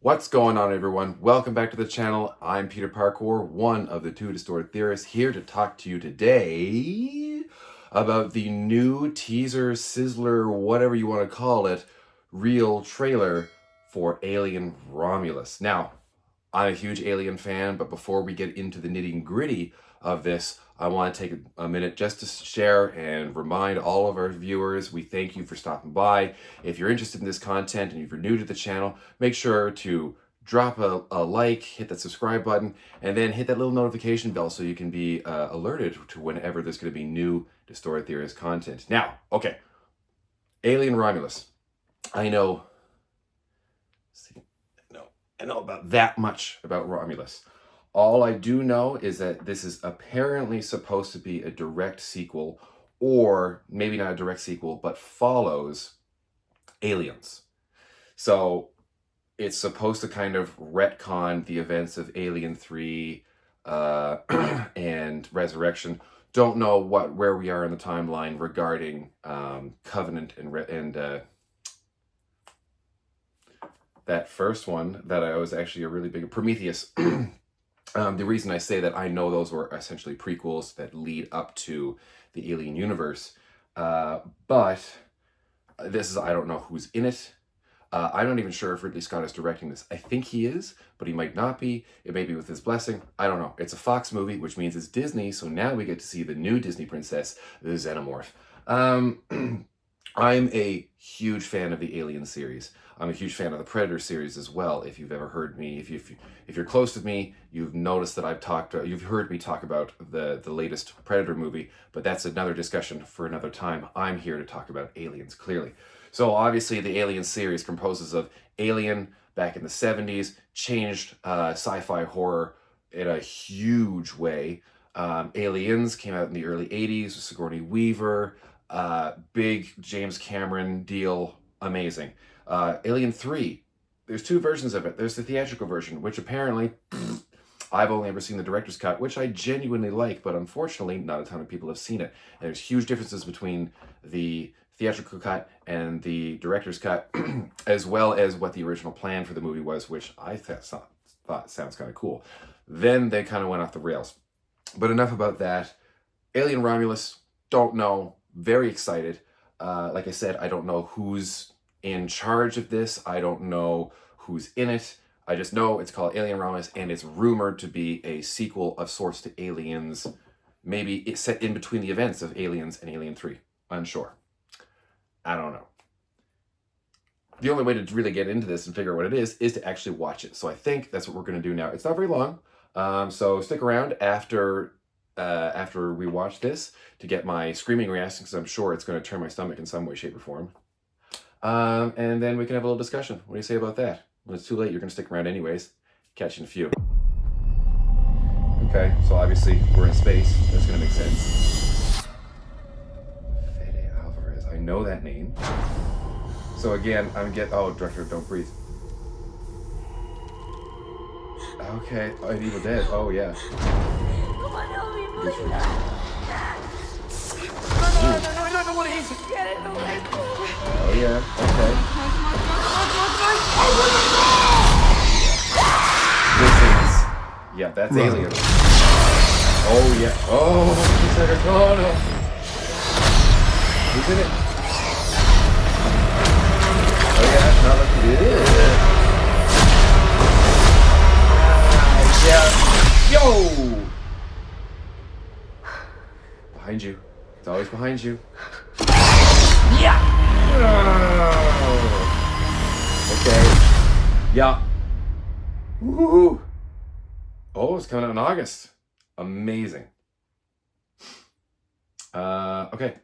What's going on, everyone? Welcome back to the channel. I'm Peter Parkour, one of the two distorted theorists, here to talk to you today about the new teaser, sizzler, whatever you want to call it, real trailer for Alien Romulus. Now, I'm a huge Alien fan, but before we get into the nitty-gritty of this, I want to take a minute just to share and remind all of our viewers, we thank you for stopping by. If you're interested in this content and if you're new to the channel, make sure to drop a like, hit that subscribe button, and then hit that little notification bell so you can be alerted to whenever there's going to be new Distorted Theorist content. Now, okay, Alien Romulus. I know about that much about Romulus. All I do know is that this is apparently supposed to be a direct sequel, or maybe not a direct sequel, but follows Aliens. So it's supposed to kind of retcon the events of Alien 3 and Resurrection. Don't know where we are in the timeline regarding Covenant and that first one that I was actually a really big Prometheus. The reason I say that, I know those were essentially prequels that lead up to the Alien universe, but this is, I don't know who's in it. I'm not even sure if Ridley Scott is directing this. I think he is, but he might not be. It may be with his blessing. I don't know. It's a Fox movie, which means it's Disney, so now we get to see the new Disney princess, the Xenomorph. I'm a huge fan of the Alien series. I'm a huge fan of the Predator series as well. If you've ever heard me, if you're close to me, you've noticed that you've heard me talk about the latest Predator movie, but that's another discussion for another time. I'm here to talk about Aliens, clearly. So obviously the Alien series composes of Alien back in the 70s, changed sci-fi horror in a huge way. Aliens came out in the early 80s with Sigourney Weaver, big James Cameron deal, amazing. Alien 3, there's two versions of it. There's the theatrical version, which apparently, I've only ever seen the director's cut, which I genuinely like, but unfortunately not a ton of people have seen it. And there's huge differences between the theatrical cut and the director's cut, as well as what the original plan for the movie was, which I thought sounds kind of cool. Then they kind of went off the rails. But enough about that. Alien Romulus, don't know, very excited. Like I said, I don't know who's in charge of this. I don't know who's in it. I just know it's called Alien Romulus, and it's rumored to be a sequel of sorts to Aliens. Maybe it's set in between the events of Aliens and Alien 3. Unsure. I don't know. The only way to really get into this and figure out what it is to actually watch it. So I think that's what we're going to do now. It's not very long, so stick around after we watch this to get my screaming reaction, because I'm sure it's going to turn my stomach in some way, shape, or form. And then we can have a little discussion. What do you say about that? When it's too late, you're going to stick around anyways. Catch you in a few. Okay, so obviously we're in space. That's going to make sense. Fede Alvarez. I know that name. So again, oh, Director, don't breathe. Okay, oh, and Evil Dead. Oh, yeah. Come on, help me, please. No, I don't want to get it away. Oh, yeah, okay. Yeah, that's Alien. Oh, yeah. Oh, he's like a corner. Who's in it? Oh, yeah, not like it is. Yeah. Yo! Behind you. It's always behind you. Yeah! Okay. Yeah. Woohoo! Oh, it's coming out in August. Amazing. Okay.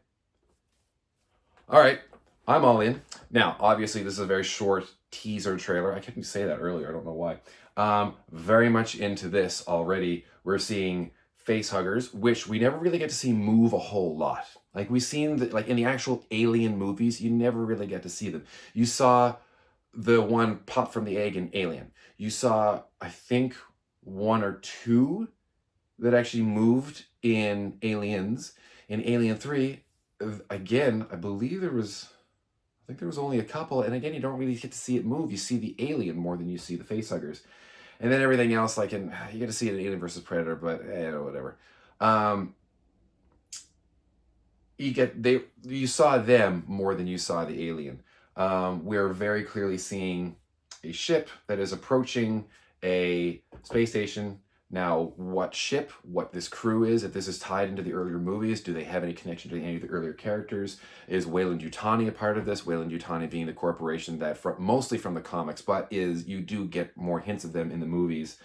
All right. I'm all in. Now, obviously, this is a very short teaser trailer. I couldn't say that earlier. I don't know why. Very much into this already. We're seeing facehuggers, which we never really get to see move a whole lot. Like we've seen that, like in the actual Alien movies, you never really get to see them. You saw the one pop from the egg in Alien. You saw, I think, one or two that actually moved in Aliens. In Alien 3, again, I believe there was, I think there was only a couple, and again, you don't really get to see it move. You see the alien more than you see the facehuggers. And then everything else, like you get to see it in Alien versus Predator, but whatever. You saw them more than you saw the alien. We're very clearly seeing a ship that is approaching a space station. Now, what ship, what this crew is, if this is tied into the earlier movies, do they have any connection to any of the earlier characters? Is Weyland-Yutani a part of this? Weyland-Yutani being the corporation that, mostly from the comics, but you do get more hints of them in the movies,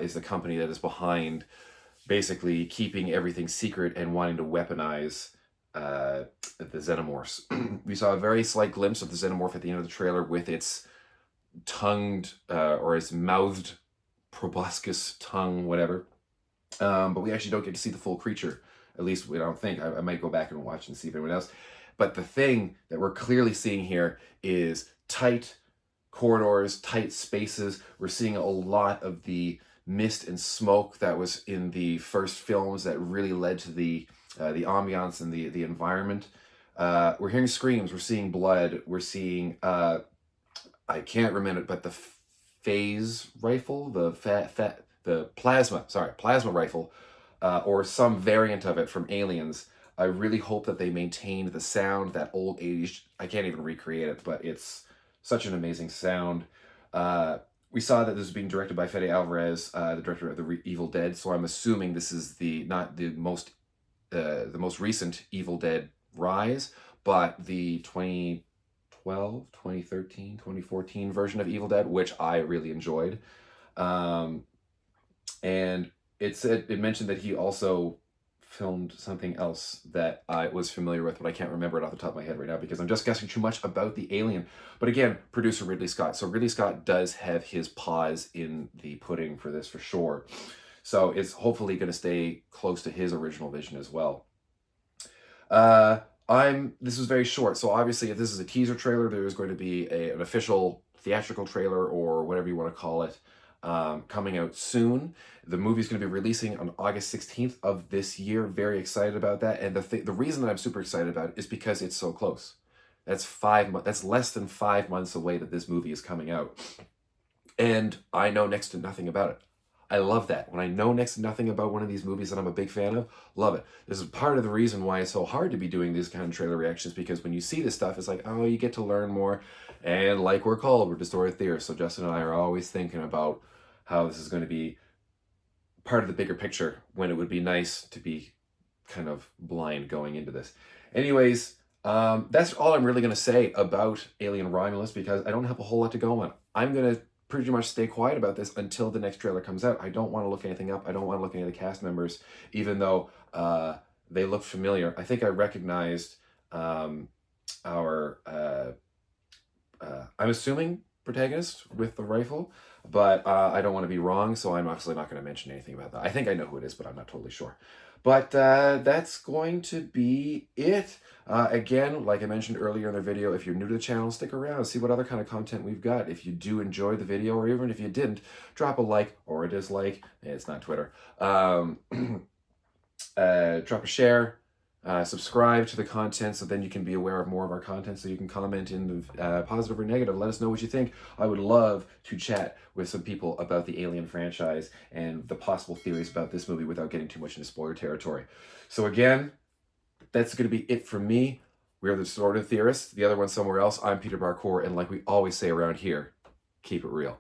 is the company that is behind basically keeping everything secret and wanting to weaponize the xenomorphs. We saw a very slight glimpse of the xenomorph at the end of the trailer with its tongued or its mouthed proboscis tongue, whatever. But we actually don't get to see the full creature. At least we don't think. I might go back and watch and see if anyone else. But the thing that we're clearly seeing here is tight corridors, tight spaces. We're seeing a lot of the mist and smoke that was in the first films that really led to the ambiance and the environment. We're hearing screams. We're seeing blood. We're seeing I can't remember it, but the phase rifle, the plasma rifle, or some variant of it from Aliens. I really hope that they maintained the sound, that old 80s. I can't even recreate it, but it's such an amazing sound. We saw that this was being directed by Fede Alvarez, the director of the Evil Dead. So I'm assuming this is not the most recent Evil Dead Rise, but the 2012, 2013, 2014 version of Evil Dead, which I really enjoyed. And it mentioned that he also filmed something else that I was familiar with, but I can't remember it off the top of my head right now because I'm just guessing too much about the alien. But again, producer Ridley Scott. So Ridley Scott does have his paws in the pudding for this for sure. So it's hopefully going to stay close to his original vision as well. This is very short, so obviously if this is a teaser trailer, there is going to be an official theatrical trailer or whatever you want to call it, coming out soon. The movie's going to be releasing on August 16th of this year. Very excited about that. And the reason that I'm super excited about it is because it's so close. That's less than 5 months away that this movie is coming out. And I know next to nothing about it. I love that. When I know next to nothing about one of these movies that I'm a big fan of, love it. This is part of the reason why it's so hard to be doing these kind of trailer reactions, because when you see this stuff, it's like, oh, you get to learn more. And like we're called, we're Distorted Theorists. So Justin and I are always thinking about how this is going to be part of the bigger picture, when it would be nice to be kind of blind going into this. Anyways, that's all I'm really going to say about Alien Romulus, because I don't have a whole lot to go on. I'm going to pretty much stay quiet about this until the next trailer comes out. I don't want to look anything up. I don't want to look at any of the cast members, even though they look familiar. I think I recognized I'm assuming protagonist with the rifle, but I don't want to be wrong, so I'm obviously not going to mention anything about that. I think I know who it is, but I'm not totally sure. But that's going to be it. Again, like I mentioned earlier in the video, if you're new to the channel, stick around, see what other kind of content we've got. If you do enjoy the video, or even if you didn't, drop a like or a dislike. It's not Twitter. Drop a share. Subscribe to the content so then you can be aware of more of our content, so you can comment in the positive or negative. Let us know what you think. I would love to chat with some people about the Alien franchise and the possible theories about this movie without getting too much into spoiler territory. So again, that's going to be it from me. We're the Distorted Theorists. The other one's somewhere else. I'm Peter Parkour, and like we always say around here, keep it real.